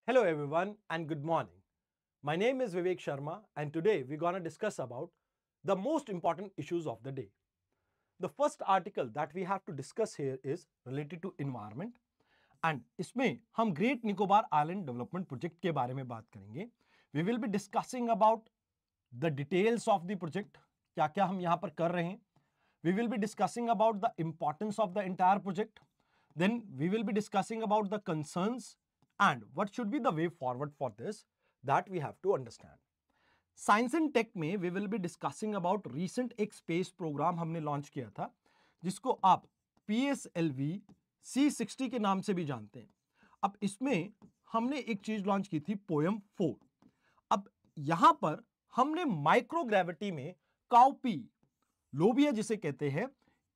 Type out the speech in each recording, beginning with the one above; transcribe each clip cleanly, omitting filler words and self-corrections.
Hello everyone and good morning. My name is Vivek Sharma and today we're going to discuss about the most important issues of the day. The first article that we have to discuss here is related to environment and इसमें हम great Nicobar island development project के बारे में बात करेंगे. We will be discussing about the details of the project, क्या क्या हम यहाँ पर कर रहे हैं. We will be discussing about the importance of the entire project. Then we will be discussing about the concerns and what should be the way forward for this that we have to understand. Science and tech में we will be discussing about recent एक space program हमने launch किया था जिसको आप PSLV C60 के नाम से भी जानते हैं. अब इसमें हमने एक चीज लॉन्च की थी पोयम 4. अब यहां पर हमने माइक्रोग्रेविटी में काउपी लोबिया जिसे कहते हैं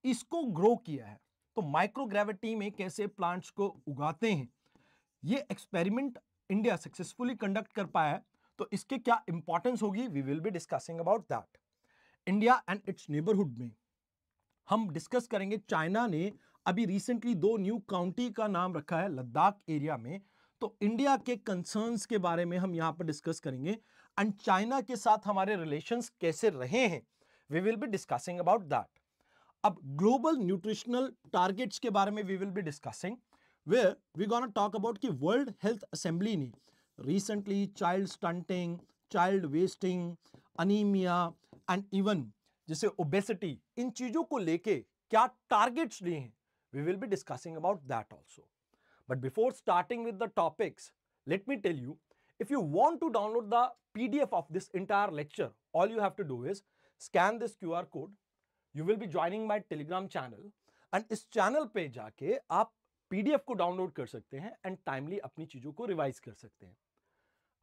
इसको ग्रो किया है. तो माइक्रोग्रेविटी में कैसे प्लांट्स को उगाते हैं ये एक्सपेरिमेंट इंडिया सक्सेसफुली कंडक्ट कर पाया है. तो इसके क्या इंपॉर्टेंस होगी we will be discussing about that. India and its neighbourhood में हम डिस्कस करेंगे. चाइना ने अभी रिसेंटली 2 न्यू काउंटी का नाम रखा है लद्दाख एरिया में. तो इंडिया के कंसर्न्स के बारे में हम यहां पर डिस्कस करेंगे एंड चाइना के साथ हमारे रिलेशंस कैसे रहे हैं we will be discussing about that. अब ग्लोबल न्यूट्रिशनल टारगेट्स के बारे में we will be discussing where we gonna talk about कि वर्ल्ड हेल्थ असेंबली ने recently child stunting, child wasting, anaemia and even जैसे ओबेसिटी इन चीजों को लेके क्या टारगेट्स लिए हैं we will be discussing about that also. But before starting with the topics let me tell you if you want to download the PDF of this entire lecture all you have to do is scan this QR code. You will be joining my Telegram channel and इस channel पे जाके आप PDF को download कर सकते हैं and timely अपनी चीजों को रिवाइज कर सकते हैं.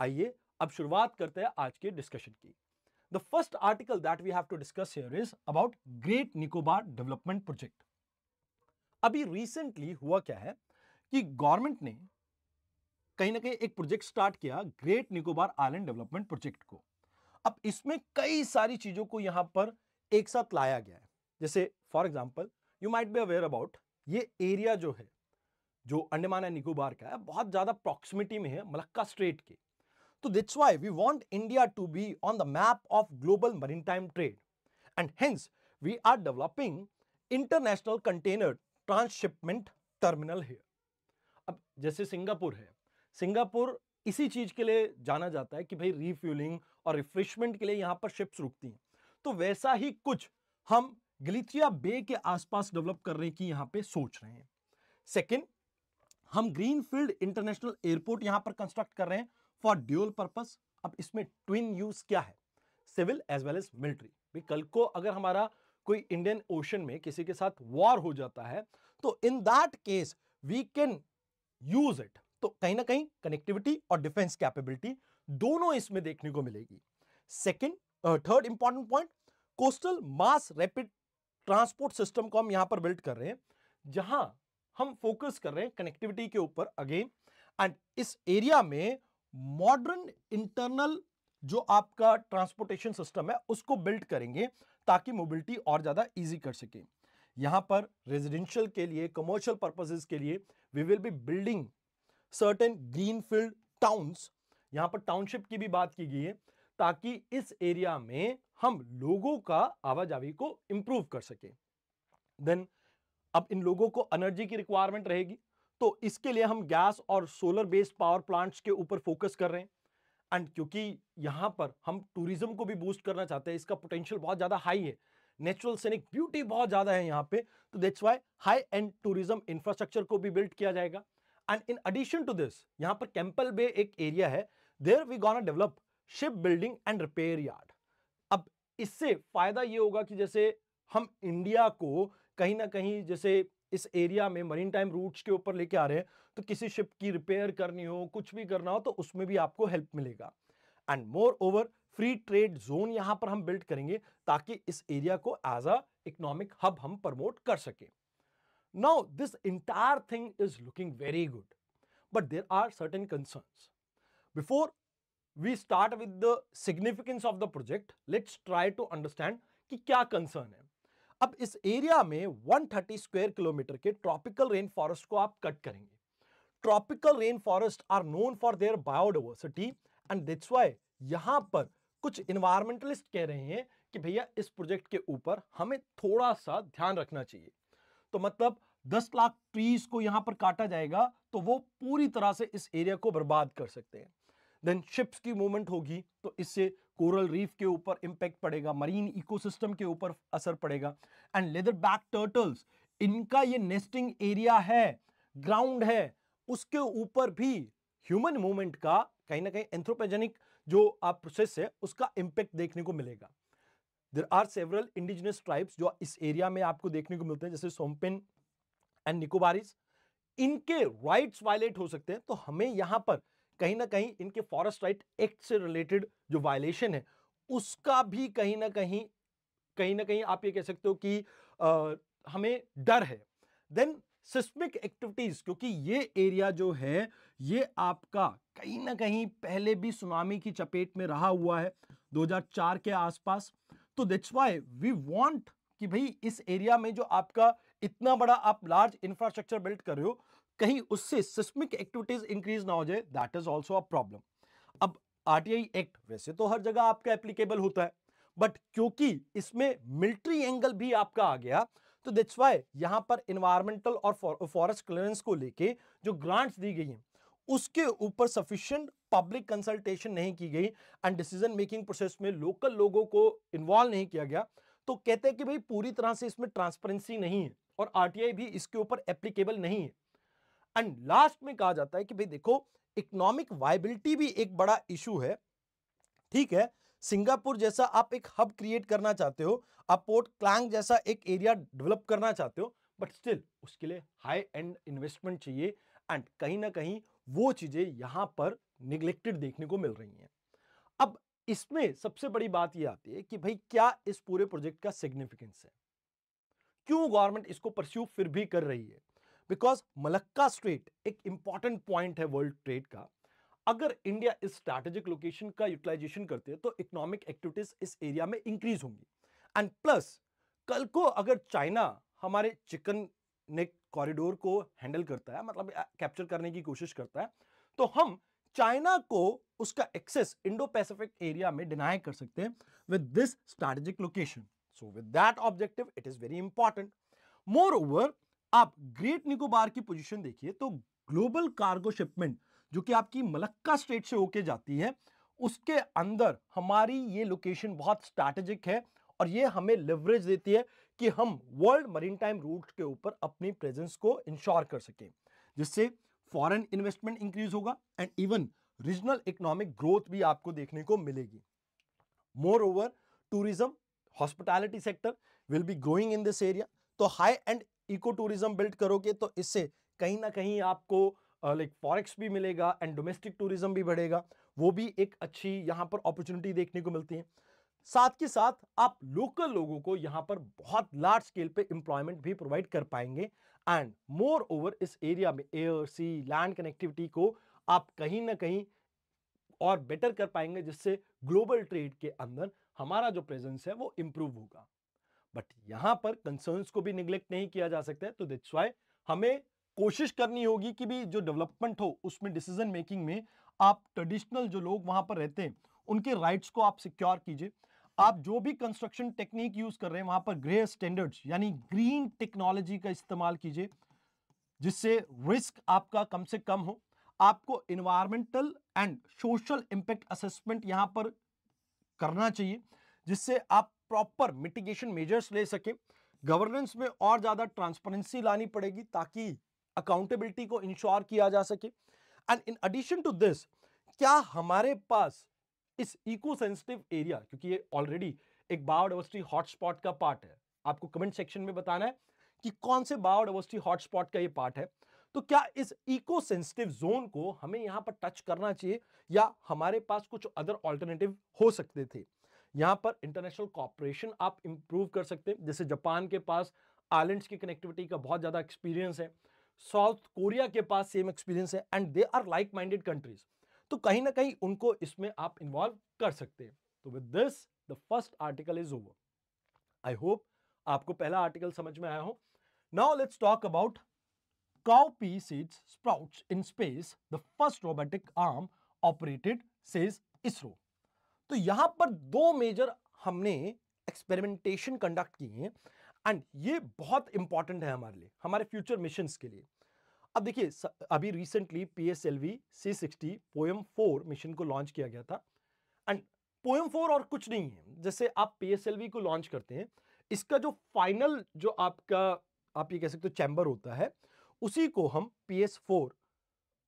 आइए अब शुरुआत करते हैं आज के डिस्कशन की. The first article that we have to discuss here is about great Nicobar development project. अभी रिसेंटली हुआ क्या है कि गवर्नमेंट ने कहीं ना कहीं एक प्रोजेक्ट स्टार्ट किया great Nicobar island development project को. अब इसमें कई सारी चीजों को यहां पर एक साथ लाया गया है. जैसे for example you might be aware about ये एरिया जो है जो अंडमान एंड निकोबार का है बहुत ज्यादा प्रॉक्सिमिटी में है मलक्का स्ट्रेट के. तो that's why we want India to be on the map of global maritime trade and hence we are developing international container transshipment terminal here. अब जैसे सिंगापुर है, सिंगापुर इसी चीज के लिए जाना जाता है कि भाई रिफ्यूलिंग और रिफ्रेशमेंट के लिए यहां पर शिप्स रुकती हैं. तो वैसा ही कुछ हम गलीचिया बे के आसपास डेवलप करने की यहां पे सोच रहे हैं. सेकंड, हम ग्रीनफील्ड इंटरनेशनल एयरपोर्ट यहां पर कंस्ट्रक्ट कर रहे हैं फॉर ड्यूअल पर्पस. अब इसमें ट्विन यूज क्या है, civil as well as military. भी कल को अगर हमारा कोई इंडियन ओशन में किसी के साथ वॉर हो जाता है तो in that case we can use it. तो कहीं ना कहीं कनेक्टिविटी और डिफेंस कैपेबिलिटी दोनों इसमें देखने को मिलेगी. Second, third important point, coastal mass rapid transport system को हम यहां पर बिल्ड कर रहे हैं जहां हम फोकस कर रहे हैं कनेक्टिविटी के ऊपर अगेन. एंड इस एरिया में मॉडर्न इंटरनल जो आपका ट्रांसपोर्टेशन सिस्टम है उसको बिल्ड करेंगे ताकि मोबिलिटी और ज्यादा इजी कर सके. यहां पर रेजिडेंशियल के लिए, कमर्शियल पर्पसेस के लिए we will be building certain greenfield towns. यहां पर टाउनशिप की भी बात की गई है ताकि इस एरिया में हम लोगों का आवाजाही को इंप्रूव कर सके. देन अब इन लोगों को एनर्जी की रिक्वायरमेंट रहेगी तो इसके लिए हम गैस और सोलर बेस्ड पावर प्लांट्स के ऊपर फोकस कर रहे हैं. एंड क्योंकि यहां पर हम टूरिज्म को भी बूस्ट करना चाहते हैं, इसका पोटेंशियल बहुत ज्यादा हाई है, नेचुरल सीनिक ब्यूटी बहुत ज्यादा है यहां पे. तो that's why high end tourism infrastructure को भी बिल्ड किया जाएगा. And in addition to this यहां पर कैंपल बे एक एरिया है, there we gonna develop ship building and repair yard. अब इससे फायदा ये होगा कि जैसे हम इंडिया को कहीं ना कहीं जैसे इस एरिया में मरीन टाइम रूट्स के ऊपर लेके आ रहे हैं तो किसी शिप की रिपेयर करनी हो, कुछ भी करना हो तो उसमें भी आपको हेल्प मिलेगा. And more over free trade zone यहां पर हम बिल्ड करेंगे ताकि इस एरिया को एज अ इकोनॉमिक हब हम प्रमोट कर सके. Now, this entire thing is looking very good, but there are certain concerns. Before we start with the significance of the project, let's try to understand कि क्या concern है. अब इस area में 130 square kilometre के tropical rain forest को आप cut करेंगे. Tropical rain forest are known for their biodiversity and that's why यहां पर कुछ इन्वायरमेंटलिस्ट कह रहे हैं कि भैया इस प्रोजेक्ट के ऊपर हमें थोड़ा सा ध्यान रखना चाहिए। तो मतलब 10 लाख ट्रीज को यहां पर काटा जाएगा तो वो पूरी तरह से इस एरिया को बर्बाद कर सकते हैं। देन शिप्स की मूवमेंट होगी तो इससे कोरल रीफ के ऊपर इंपैक्ट पड़ेगा, मरीन इकोसिस्टम के ऊपर असर पड़ेगा। एंड लेदर बैक टर्टल्स, इनका ये नेस्टिंग एरिया है, ग्राउंड है, उसके ऊपर भी ह्यूमन मूवमेंट का कहीं ना कहीं एंथ्रोपोजेनिक जो आप प्रोसेस है उसका इंपैक्ट देखने को मिलेगा। There are several indigenous tribes जो इस एरिया में आपको देखने को मिलते हैं, जैसे सोमपेन एंड निकोबारीज। इनके राइट्स वायलेट हो सकते हैं, तो हमें यहां पर कहीं ना कहीं इनके फॉरेस्ट राइट एक्ट से रिलेटेड जो वायलेशन है उसका भी कहीं ना कहीं आप ये कह सकते हो कि हमें डर है। देन सिस्मिक एक्टिविटीज, क्योंकि ये एरिया जो है ये आपका कहीं ना कहीं पहले भी सुनामी की चपेट में रहा हुआ है 2004 के आसपास। तो दैट्स व्हाई वी वांट कि भाई इस एरिया में जो आपका इतना बड़ा आप लार्ज इंफ्रास्ट्रक्चर बिल्ड कर रहे हो, कहीं उससे सिस्मिक एक्टिविटीज इंक्रीज ना हो जाए, that is also a problem. अब आरटीआई एक्ट वैसे तो हर जगह आपका एप्लीकेबल होता है, बट क्योंकि इसमें मिलिट्री एंगल भी आपका आ गया, तो दैट्स व्हाई यहां पर एनवायरमेंटल और फॉरेस्ट क्लियरेंस को लेके जो ग्रांट्स दी गई हैं उसके ऊपर सफिशिएंट पब्लिक कंसल्टेशन नहीं की गई एंड डिसीजन मेकिंग प्रोसेस में लोकल लोगों को इन्वॉल्व नहीं किया गया। तो कहते हैं कि भाई पूरी तरह से इसमें ट्रांसपेरेंसी नहीं है और आरटीआई भी इसके ऊपर एप्लीकेबल नहीं है। एंड लास्ट में कहा जाता है कि भाई देखो, इकोनॉमिक वायबिलिटी भी एक बड़ा इशू है। ठीक है, सिंगापुर जैसा आप एक हब क्रिएट करना चाहते हो, आप पोर्ट क्लैंग जैसा एक एरिया डेवलप करना चाहते हो, बट स्टिल उसके लिए हाई एंड इन्वेस्टमेंट चाहिए एंड कहीं ना कहीं वो चीजें यहां पर निग्लेक्टेड देखने को मिल रही हैं। अब इसमें सबसे बड़ी बात यह आती है कि भाई क्या इस पूरे प्रोजेक्ट का सिग्निफिकेंस है, क्यों गवर्नमेंट इसको परस्यू फिर भी कर रही है? बिकॉज मलक्का स्ट्रेट एक इंपॉर्टेंट पॉइंट है वर्ल्ड ट्रेड का। अगर इंडिया इस स्ट्रैटेजिक लोकेशन का यूटिलाइजेशन करते हैं तो इकोनॉमिक एक्टिविटीज इस एरिया में इंक्रीज होंगी। एंड प्लस कल को अगर चाइना हमारे चिकन नेक कॉरिडोर को हैंडल करता है, मतलब कैप्चर करने की कोशिश करता है, तो हम चाइना को उसका एक्सेस इंडो पैसिफिक एरिया में डिनाई कर सकते हैं with this strategic location. So with that objective it is very important. More over, आप ग्रेट निकोबार की पोजीशन देखिए तो ग्लोबल कार्गो शिपमेंट जो कि आपकी मलक्का स्ट्रेट से होके जाती है, उसके अंदर हमारी ये लोकेशन बहुत स्ट्रैटेजिक है और ये हमें लिवरेज देती है कि हम वर्ल्ड मरीन टाइम रूट के ऊपर अपनी प्रेजेंस को इंश्योर कर सकें, जिससे फॉरेन इन्वेस्टमेंट इंक्रीज होगा and even regional economic growth भी आपको देखने को मिलेगी। Moreover, tourism, hospitality sector will be growing in this area. तो high end eco tourism build करोगे तो इससे कहीं ना कहीं आपको लाइक फॉरेक्स भी मिलेगा एंड डोमेस्टिक टूरिज्म भी बढ़ेगा, वो भी एक अच्छी यहां पर अपॉर्चुनिटी देखने को मिलती है। साथ के साथ आप लोकल लोगों को यहां पर बहुत लार्ज स्केल पे एम्प्लॉयमेंट भी प्रोवाइड कर पाएंगे एंड मोर ओवर इस एरिया में एयर सी लैंड कनेक्टिविटी को आप कहीं ना कहीं और बेटर कर पाएंगे, जिससे ग्लोबल ट्रेड के अंदर हमारा जो प्रेजेंस है वो इंप्रूव होगा। बट यहां पर कंसर्न्स को भी निग्लेक्ट नहीं किया जा सकता है, तो दैट्स व्हाई हमें कोशिश करनी होगी कि भी जो डेवलपमेंट हो उसमें डिसीजन मेकिंग में आप ट्रेडिशनल जो लोग वहां पर रहते हैं उनके राइट्स को आप सिक्योर कीजिए। आप जो भी कंस्ट्रक्शन टेक्निक यूज कर रहे हैं वहां पर ग्रे स्टैंडर्ड्स यानी ग्रीन टेक्नोलॉजी का इस्तेमाल कीजिए, जिससे रिस्क आपका कम से कम हो। आपको environmental and social impact assessment यहां पर करना चाहिए, जिससे आप प्रॉपर मिटिगेशन मेजर्स ले सके। गवर्नेंस में और ज्यादा ट्रांसपेरेंसी लानी पड़ेगी ताकि अकाउंटेबिलिटी को इंश्योर किया जा सके। And in addition to this, क्या हमारे पास इस इको सेंसिटिव एरिया, क्योंकि ये ऑलरेडी एक बायोडाइवर्सिटी हॉटस्पॉट का पार्ट है, आपको कमेंट सेक्शन में बताना है कि कौन से बायोडाइवर्सिटी हॉटस्पॉट का ये पार्ट है, तो क्या इस इको सेंसिटिव जोन को हमें यहां पर टच करना चाहिए या हमारे पास कुछ अदर ऑल्टरनेटिव हो सकते थे? यहां पर इंटरनेशनल कॉपरेशन आप इंप्रूव कर सकते हैं, जैसे जापान के पास आइलैंड्स की कनेक्टिविटी का बहुत ज्यादा एक्सपीरियंस है, साउथ कोरिया के पास सेम एक्सपीरियंस है and they are like minded countries. तो कहीं ना कहीं उनको इसमें आप इन्वॉल्व कर सकते हैं। तो with this the first article is over. I hope आपको पहला आर्टिकल समझ में आया हो। Now let's talk about cowpea seeds sprouts in space, the first robotic arm operated, says ISRO. तो यहां पर दो मेजर हमने एक्सपेरिमेंटेशन कंडक्ट किए हैं एंड ये बहुत इंपॉर्टेंट है हमारे लिए, हमारे फ्यूचर मिशंस के लिए। अब देखिए, अभी recently PSLV C60 poem 4 mission को लॉन्च किया गया था एंड पोएम 4 और कुछ नहीं है, जैसे आप PSLV को लॉन्च करते हैं, इसका जो फाइनल जो आपका आप ये कह सकते हो चैम्बर होता है, उसी को हम PS4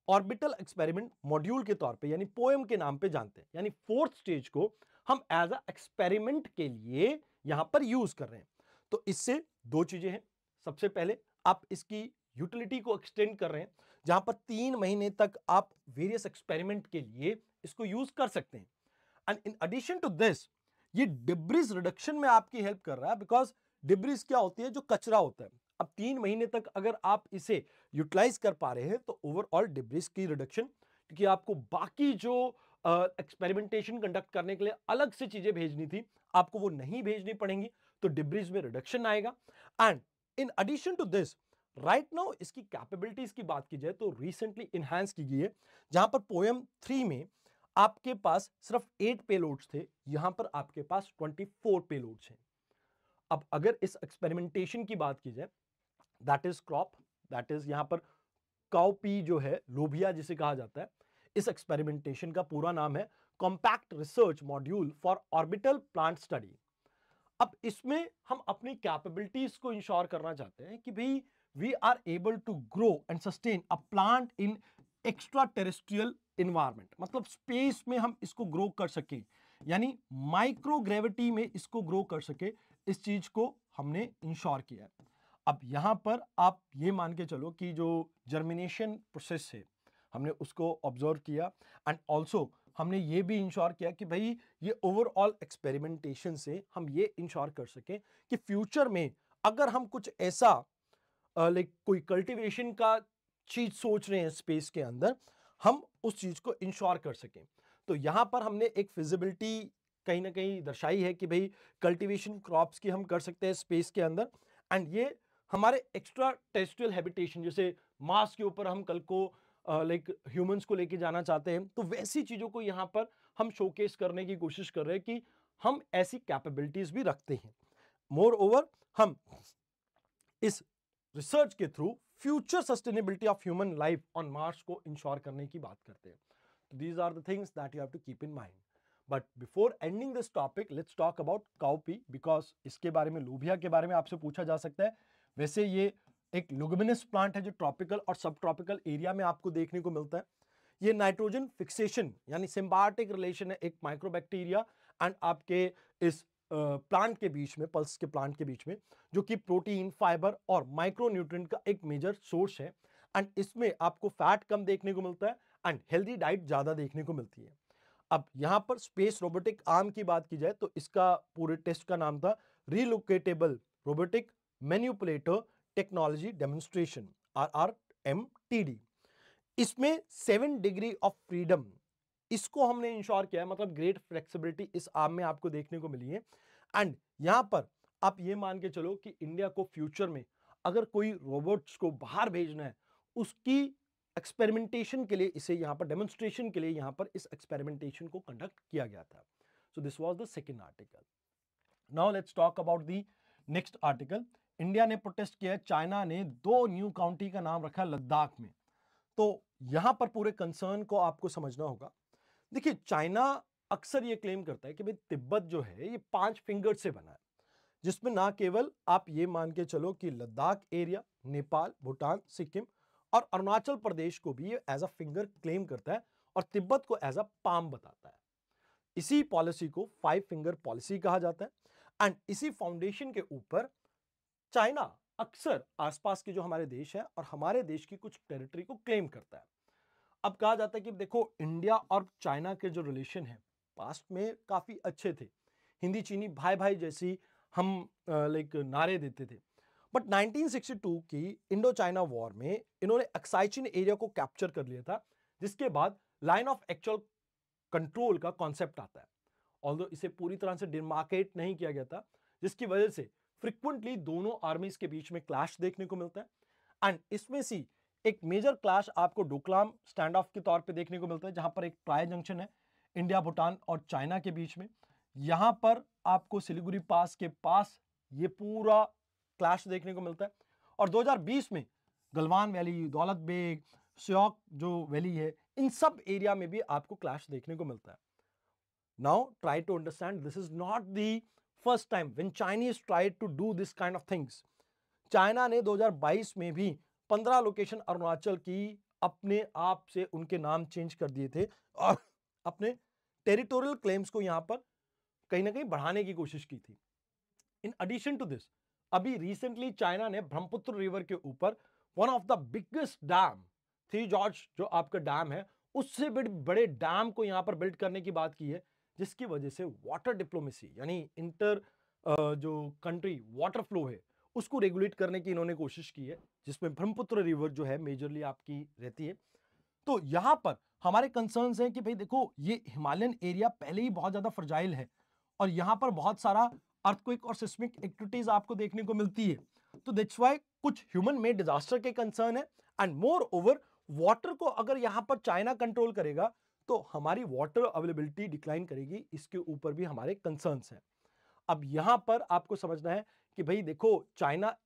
ऑर्बिटल एक्सपेरिमेंट मॉड्यूल के तौर पे यानी पोएम के नाम पे जानते हैं। यानी फोर्थ स्टेज को हम एज अ एक्सपेरिमेंट के लिए यहां पर यूज कर रहे हैं। तो इससे दो चीजें हैं। सबसे पहले आप इसकी यूटिलिटी को एक्सटेंड कर रहे हैं, जहां पर 3 महीने तक आप वेरियस एक्सपेरिमेंट के लिए इसको यूज कर सकते हैं। And in addition to this, ये डिब्रीज रिडक्शन में आपकी हेल्प कर रहा है, बिकॉज डिब्रीज क्या होती है, जो कचरा होता है। अब 3 महीने तक अगर आप इसे यूटिलाइज कर पा रहे हैं तो ओवरऑल डिब्रीज की रिडक्शन, क्योंकि आपको बाकी जो एक्सपेरिमेंटेशन कंडक्ट करने के लिए अलग से चीजें भेजनी थी, आपको वो नहीं भेजनी पड़ेंगी, तो डिब्रीज में रिडक्शन आएगा। And in addition to this, right now इसकी कैपेबिलिटीज की बात की जाए तो रिसेंटली इनहांस की गई है, जहां पर पोएम 3 में आपके पास सिर्फ 8 पेलोड्स थे, यहां पर आपके पास 24 पेलोड्स हैं। अब अगर इस एक्सपेरिमेंटेशन की बात की जाए, that is crop, that is यहां पर काउपी जो है, लोबिया जिसे कहा जाता है, इस एक्सपेरिमेंटेशन का पूरा नाम है compact research module for orbital plant study. अब इसमें हम अपनी कैपेबिलिटीज को इंश्योर करना चाहते हैं कि भाई we are able to grow and sustain a plant in extra terrestrial environment, मतलब स्पेस में हम इसको ग्रो कर सके, यानी माइक्रोग्रेविटी में इसको ग्रो कर सके, इस चीज को हमने इंश्योर किया है। अब यहां पर आप ये मान के चलो कि जो जर्मिनेशन प्रोसेस है, हमने उसको ऑब्जर्व किया एंड ऑल्सो हमने ये भी इंश्योर किया कि भाई ये ओवरऑल एक्सपेरिमेंटेशन से हम ये इंश्योर कर सकें कि फ्यूचर में अगर हम कुछ ऐसा लाइक कोई कल्टीवेशन का चीज सोच रहे हैं स्पेस के अंदर, हम उस चीज को इंश्योर कर सकें। तो यहां पर हमने एक फिजिबिलिटी कहीं ना कहीं दर्शाई है कि भाई कल्टीवेशन क्रॉप्स की हम कर सकते हैं स्पेस के अंदर, एंड ये हमारे एक्स्ट्रा टेरेस्ट्रियल हैबिटेशन, जैसे मार्स के ऊपर हम कल को लाइक ह्यूमंस को लेके जाना चाहते हैं, तो वैसी चीजों को यहां पर हम शोकेस करने की कोशिश कर रहे हैं कि हम ऐसी कैपेबिलिटीज भी रखते हैं। मोर ओवर, हम इस रिसर्च के through future sustainability of human life on Mars को इंश्योर करने की बात करते हैं। तो these are the things that you have to keep in mind. But before ending this topic, let's talk about cowpea, because इसके बारे में, लोबिया के बारे में आपसे पूछा जा सकता है। वैसे ये एक लुगमिनस प्लांट है जो ट्रॉपिकल और सब ट्रॉपिकल एरिया में आपको देखने को मिलता है। ये नाइट्रोजन फिक्सेशन यानी सिम्बायोटिक रिलेशन है एक माइक्रोबैक्टीरिया एंड आपके इस प्लांट के बीच में, पल्स के प्लांट के बीच में, जो कि प्रोटीन, फाइबर और माइक्रोन्यूट्रिएंट का एक मेजर सोर्स है। एंड इसमें आपको फैट कम देखने को मिलता है एंड हेल्दी डाइट ज्यादा देखने को मिलती है। अब यहां पर स्पेस रोबोटिक आर्म की बात की जाए तो इसका पूरे टेस्ट का नाम था relocatable robotic manipulator technology demonstration, RRMTD। इसमें 7 डिग्री ऑफ फ्रीडम, इसको हमने इंश्योर किया है, मतलब ग्रेट फ्लेक्सिबिलिटी इस आर्म में आपको देखने को मिली है। एंड यहां पर आप ये मान के चलो कि इंडिया को फ्यूचर में अगर कोई रोबोट्स को बाहर भेजना है, उसकी एक्सपेरिमेंटेशन के लिए, इसे यहां पर डेमोन्स्ट्रेशन के लिए यहां पर इस एक्सपेरिमेंटेशन को कंडक्ट किया गया था। So this was the second article. Now let's talk about the next article. India ने प्रोटेस्ट किया, चाइना ने 2 न्यू काउंटी का नाम रखा लद्दाख में। तो यहां पर पूरे कंसर्न को आपको समझना होगा। देखिए, चाइना अक्सर ये क्लेम करता है कि भाई तिब्बत जो है ये 5 फिंगर से बना है, जिसमें ना केवल आप ये मान के चलो कि लद्दाख एरिया, नेपाल, भूटान, सिक्किम और अरुणाचल प्रदेश को भी ये एज अ फिंगर क्लेम करता है और तिब्बत को एज अ पाम बताता है। इसी पॉलिसी को 5 फिंगर पॉलिसी कहा जाता है एंड इसी फाउंडेशन के ऊपर चाइना अक्सर आसपास के जो हमारे देश हैं और हमारे देश की कुछ टेरिटरी को क्लेम करता है। अब कहा जाता है कि देखो, इंडिया और चाइना के जो रिलेशन है पास्ट में काफी अच्छे थे, हिंदी चीनी भाई भाई जैसी हम लाइक नारे देते थे। बट 1962 की इंडो चाइना वॉर में इन्होंने अक्साई एरिया को कैप्चर कर लिया था, जिसके बाद लाइन ऑफ एक्चुअल कंट्रोल का कॉन्सेप्ट आता है। ऑल्दो इसे पूरी तरह से डिमार्केट नहीं किया गया था, जिसकी वजह से फ्रिक्वेंटली दोनों आर्मीज के बीच में क्लैश देखने को मिलता है। एंड इसमें से एक मेजर क्लैश आपको डोकलाम स्टैंड ऑफ के तौर पे देखने को मिलता है, जहां पर एक ट्राई जंक्शन है इंडिया, भूटान और चाइना के बीच में। यहां पर आपको सिलीगुड़ी पास के पास ये पूरा क्लैश देखने को मिलता है। और 2020 में गलवान वैली, दौलत बेग, श्योक जो वैली है, इन सब एरिया में भी आपको क्लैश देखने को मिलता है। Now try to understand, this is not the first time when Chinese tried to do this kind of things. China ने 2022 में भी 15 लोकेशन अरुणाचल की अपने आप से उनके नाम चेंज कर दिए थे और अपने टेरिटोरियल क्लेम्स को यहां पर कहीं ना कहीं बढ़ाने की कोशिश की थी। इन एडिशन टू दिस, अभी रिसेंटली चाइना ने ब्रह्मपुत्र रिवर के ऊपर one of the biggest dam, three George जो आपका डैम है, उससे बड़े डैम को यहां पर बिल्ड करने की बात की है, जिसकी वजह से वाटर डिप्लोमेसी यानी इंटर जो कंट्री वाटर फ्लो है उसको रेगुलेट करने की इन्होंने कोशिश की है, जिसमें ब्रह्मपुत्र रिवर जो है मेजरली आपकी रहती है। तो यहां पर हमारे कंसर्न्स हैं कि भाई देखो, ये हिमालयन एरिया पहले ही बहुत ज्यादा फ्रजाइल है और यहां पर बहुत सारा अर्थक्वेक और सिस्मिक एक्टिविटीज आपको देखने को मिलती है। तो दैट्स व्हाई कुछ ह्यूमन मेड डिजास्टर के कंसर्न है। एंड मोर ओवर, वाटर को अगर यहां पर चाइना कंट्रोल करेगा तो हमारी वाटर अवेलेबिलिटी डिक्लाइन करेगी, इसके ऊपर भी हमारे कंसर्न्स हैं। अब यहां पर आपको समझना है कि भाई देखो, चाइना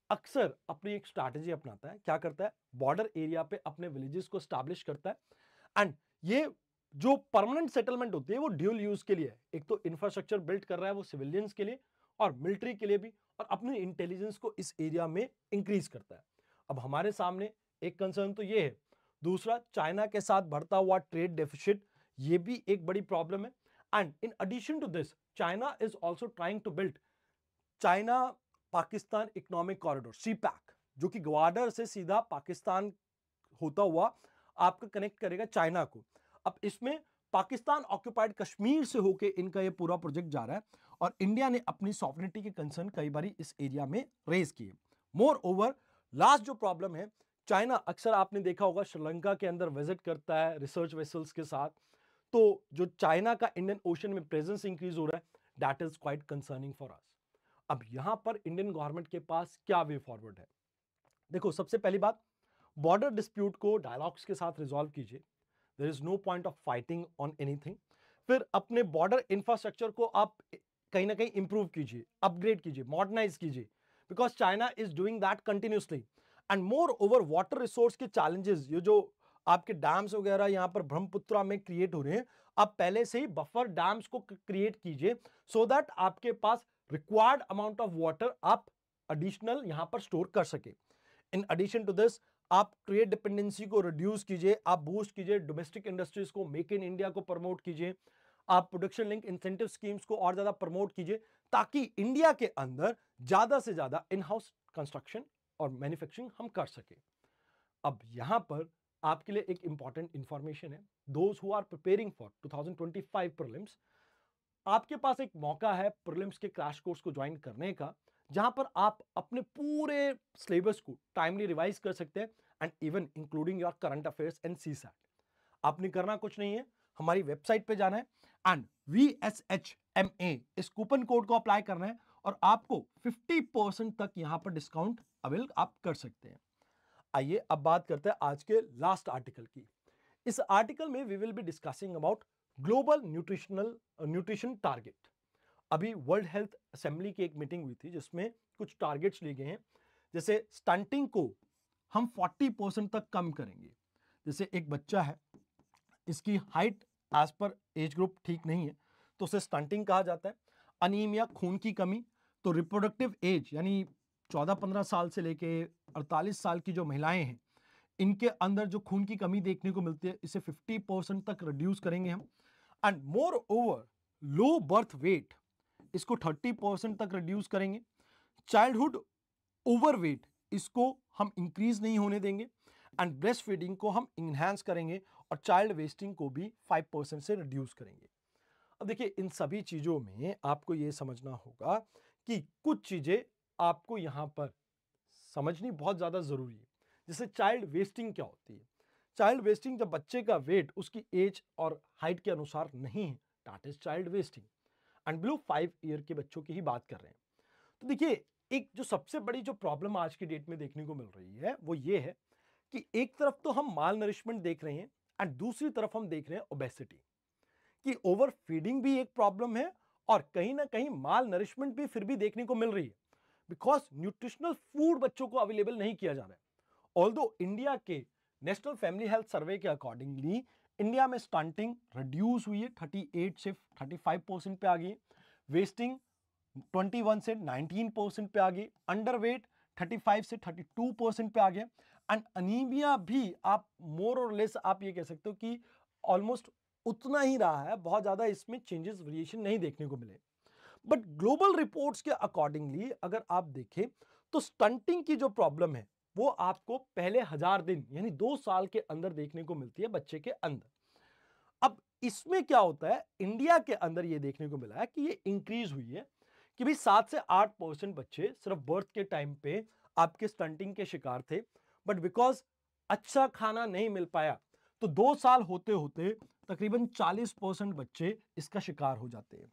अक्सर अपनी एक स्ट्रैटेजी अपनाता है। क्या करता है? बॉर्डर एरिया पे अपने विलेजेस को स्टैब्लिश करता है एंड ये जो परमानेंट सेटलमेंट होती है वो ड्यूल यूज के लिए है। एक तो इंफ्रास्ट्रक्चर बिल्ड कर रहा है वो सिविलियंस के लिए और मिलिट्री के लिए भी, और अपनी इंटेलिजेंस को इस एरिया में इंक्रीज करता है। अब हमारे सामने एक कंसर्न तो ये है। दूसरा, चाइना के साथ बढ़ता हुआ ट्रेड डेफिसिट, ये भी एक बड़ी प्रॉब्लम है। And in addition to this, China is also trying to build China Pakistan economic corridor, CPEC, जो कि ग्वाडर से सीधा पाकिस्तान होता हुआ आपका कनेक्ट करेगा चाइना को। अब इसमें पाकिस्तान ऑक्युपाइड कश्मीर से होके इनका ये पूरा प्रोजेक्ट जा रहा है और इंडिया ने अपनी सॉवरेनिटी के कंसर्न कई बार इस एरिया में रेज किए। मोर ओवर, लास्ट जो प्रॉब्लम है, चाइना अक्सर आपने देखा होगा श्रीलंका के अंदर विजिट करता है रिसर्च वेसल्स के साथ। तो जो चाइना का इंडियन ओशन में प्रेजेंस इंक्रीज हो रहा है, that is quite concerning for us. अब यहां पर इंडियन गवर्नमेंट के पास क्या वे फॉरवर्ड है? देखो, सबसे पहली बात, बॉर्डर डिस्प्यूट को डायलॉग्स के साथ रिजॉल्व कीजिए। There is no point of fighting on anything. फिर अपने बॉर्डर इंफ्रास्ट्रक्चर को आप कहीं ना कहीं इंप्रूव कीजिए, अपग्रेड कीजिए, मॉडर्नाइज कीजिए, because China is doing that continuously. And more over, water resource के चैलेंजेस, ये जो आपके डैम्स वगैरह यहां पर ब्रह्मपुत्रा में क्रिएट हो रहे हैं, आप पहले से ही बफर डैम्स को क्रिएट कीजिए सो दैट आपके पास रिक्वायर्ड अमाउंट ऑफ वाटर आप एडिशनल यहां पर स्टोर कर सके। इन एडिशन टू दिस, आप ट्रेड डिपेंडेंसी को रिड्यूस कीजिए, आप बूस्ट कीजिए डोमेस्टिक इंडस्ट्रीज को, मेक इन इंडिया को प्रमोट कीजिए, आप प्रोडक्शन लिंक इंसेंटिव स्कीम्स को और ज्यादा प्रमोट कीजिए, ताकि इंडिया के अंदर ज्यादा से ज्यादा इन हाउस कंस्ट्रक्शन और मैन्युफैक्चरिंग हम कर सके। अब यहां पर आपके लिए एक इंपॉर्टेंट इंफॉर्मेशन है, those who are preparing for 2025 prelims, आपके पास एक मौका है प्रीलिम्स के क्रैश कोर्स को ज्वाइन करने का, जहां पर आप अपने पूरे सिलेबस को टाइमली रिवाइज कर सकते हैं and even including your current affairs and CSAT. आपने करना कुछ नहीं है, हमारी वेबसाइट पे जाना है एंड VSHMA इस कूपन कोड को अप्लाई करना है और आपको 50% तक यहां पर डिस्काउंट अवेल आप कर सकते हैं। आइए अब बात करते हैं आज के लास्ट आर्टिकल की। इस आर्टिकल में we will be discussing about global nutrition target. अभी वर्ल्ड हेल्थ असेंबली की एक मीटिंग हुई थी जिसमें कुछ टारगेट्स लिए गए हैं, जैसे स्टंटिंग को हम 40% तक कम करेंगे। जैसे एक बच्चा है, इसकी height as per age group ठीक नहीं है तो उसे स्टंटिंग कहा जाता है। अनीमिया, खून की कमी, तो रिप्रोडक्टिव एज यानी 14-15 साल से लेके 48 साल की जो महिलाएं हैं, इनके अंदर जो खून की कमी देखने को मिलती है, इसे 50% तक रिड्यूस करेंगे हम। And more over, low birth weight, इसको 30% तक रिड्यूस करेंगे। चाइल्डहुड ओवरवेट, इसको हम इंक्रीज नहीं होने देंगे एंड ब्रेस्ट फीडिंग को हम इंहांस करेंगे और चाइल्ड वेस्टिंग को भी 5% से रिड्यूस करेंगे। अब देखिए, इन सभी चीजों में आपको यह समझना होगा कि कुछ चीजें आपको यहां पर समझनी बहुत ज्यादा जरूरी है। जैसे चाइल्ड वेस्टिंग क्या होती है? चाइल्ड वेस्टिंग, जब बच्चे का वेट उसकी एज और हाइट के अनुसार नहीं है, that is child wasting. And below 5 year के बच्चों की ही बात कर रहे हैं। तो देखिए, एक जो सबसे बड़ी जो प्रॉब्लम आज की डेट में देखने को मिल रही है वो ये है कि एक तरफ तो हम माल नरिशमेंट देख रहे हैं एंड दूसरी तरफ हम देख रहे हैं ओबेसिटी, कि ओवर फीडिंग भी एक प्रॉब्लम है और कहीं ना कहीं माल नरिशमेंट भी फिर भी देखने को मिल रही है, बिकॉज न्यूट्रिशनल फूड बच्चों को अवेलेबल नहीं किया जा रहा है। ऑल्दो इंडिया के नेशनल फैमिली हेल्थ सर्वे के अकॉर्डिंगली इंडिया में स्टंटिंग रिड्यूस हुई है, 38 से 35% पे आ गई है, वेस्टिंग 21 से 19% पे आ गई, अंडरवेट 35 से 32% पे आ गया, एंड अनीमिया भी आप मोर और लेस आप ये कह सकते हो कि ऑलमोस्ट उतना ही रहा है, बहुत ज्यादा इसमें चेंजेस वेरिएशन नहीं देखने को मिले। बट ग्लोबल रिपोर्ट्स के अकॉर्डिंगली अगर आप देखें तो स्टंटिंग की जो प्रॉब्लम है वो आपको पहले 1000 दिन यानी 2 साल के अंदर देखने को मिलती है बच्चे के अंदर। अब इसमें क्या होता है, इंडिया के अंदर ये देखने को मिला है कि ये इंक्रीज हुई है कि भाई 7 से 8% बच्चे सिर्फ बर्थ के टाइम पे आपके स्टंटिंग के शिकार थे, बट बिकॉज अच्छा खाना नहीं मिल पाया तो 2 साल होते होते तकरीबन 40% बच्चे इसका शिकार हो जाते हैं।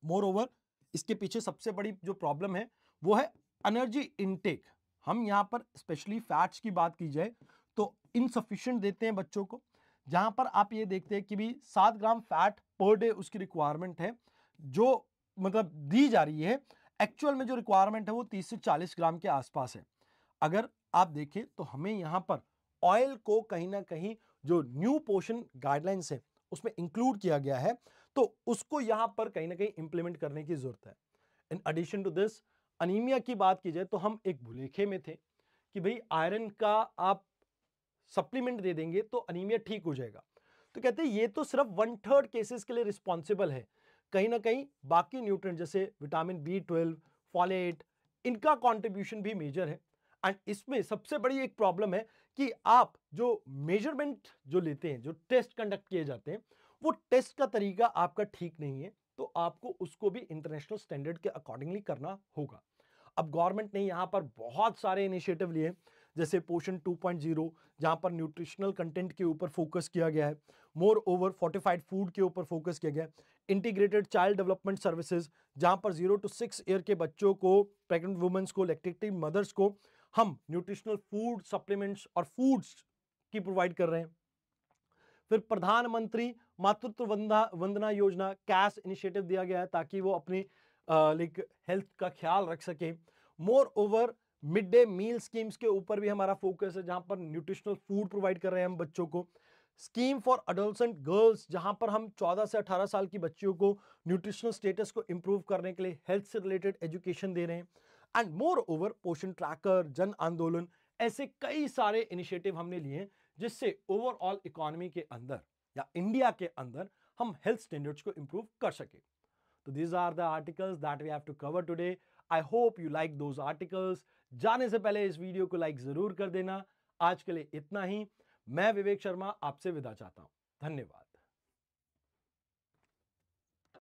मोर ओवर इसके पीछे सबसे बड़ी जो प्रॉब्लम है वो है एनर्जी इनटेक। हम यहां पर स्पेशली फैट्स की बात की जाए तो इनसफिशिएंट देते हैं बच्चों को, जहां पर आप ये देखते हैं कि भी 7 ग्राम फैट पर डे उसकी रिक्वायरमेंट है जो मतलब दी जा रही है, एक्चुअल में जो रिक्वायरमेंट है वो 30 से 40 ग्राम के आसपास है। अगर आप देखें तो हमें यहां पर ऑयल को कहीं ना कहीं जो न्यू पोषण गाइडलाइंस है उसमें इंक्लूड किया गया है, तो उसको यहां पर कहीं ना कहीं इंप्लीमेंट करने की जरूरत है। In addition to this, anaemia की बात की जाए तो हम एक भुलेखे में थे कि भाई आयरन का आप सप्लीमेंट दे देंगे तो अनीमिया ठीक हो जाएगा, तो कहते हैं ये तो सिर्फ 1/3 केसेस के लिए रिस्पॉन्सिबल है, कहीं ना कहीं बाकी न्यूट्रिएंट जैसे विटामिन B12, फॉलेट, इनका कंट्रीब्यूशन भी मेजर है। एंड इसमें सबसे बड़ी एक प्रॉब्लम है कि आप जो मेजरमेंट जो लेते हैं, जो टेस्ट कंडक्ट किए जाते हैं, वो टेस्ट का तरीका आपका ठीक नहीं है, तो आपको उसको भी इंटरनेशनल स्टैंडर्ड के अकॉर्डिंगली करना होगा। अब गवर्नमेंट ने यहां पर बहुत सारे इनिशिएटिव लिए, जैसे पोषण 2.0 जहां पर न्यूट्रिशनल कंटेंट के ऊपर फोकस किया गया है, मोर ओवर फोर्टिफाइड फूड के ऊपर फोकस किया गया है, इंटीग्रेटेड चाइल्ड डेवलपमेंट सर्विसेज जहां पर 0 to 6 ईयर के बच्चों को, प्रेग्नेंट वुमेन्स को, लैक्टेटिंग मदर्स को हम न्यूट्रिशनल फूड सप्लीमेंट्स और फूड्स की प्रोवाइड कर रहे हैं। फिर प्रधानमंत्री मातृत्व वंदना योजना कैश इनिशिएटिव दिया गया है ताकि वो अपनी लाइक हेल्थ का ख्याल रख सके। Moreover mid day meal schemes के ऊपर भी हमारा फोकस है जहां पर न्यूट्रिशनल फूड प्रोवाइड कर रहे हैं हम बच्चों को। स्कीम फॉर अडोलसेंट गर्ल्स जहां पर हम 14 से 18 साल की बच्चियों को न्यूट्रिशनल स्टेटस को इंप्रूव करने के लिए हेल्थ से रिलेटेड एजुकेशन दे रहे हैं। एंड मोर ओवर पोषण ट्रैकर, जन आंदोलन, ऐसे कई सारे इनिशिएटिव हमने लिए हैं जिससे ओवरऑल इकोनॉमी के अंदर या इंडिया के अंदर हम हेल्थ स्टैंडर्ड्स को इंप्रूव कर सके। तो these are the articles that we have to cover today. I hope you like those articles. जाने से पहले इस वीडियो को लाइक जरूर कर देना। आज के लिए इतना ही। मैं विवेक शर्मा आपसे विदा चाहता हूं। धन्यवाद।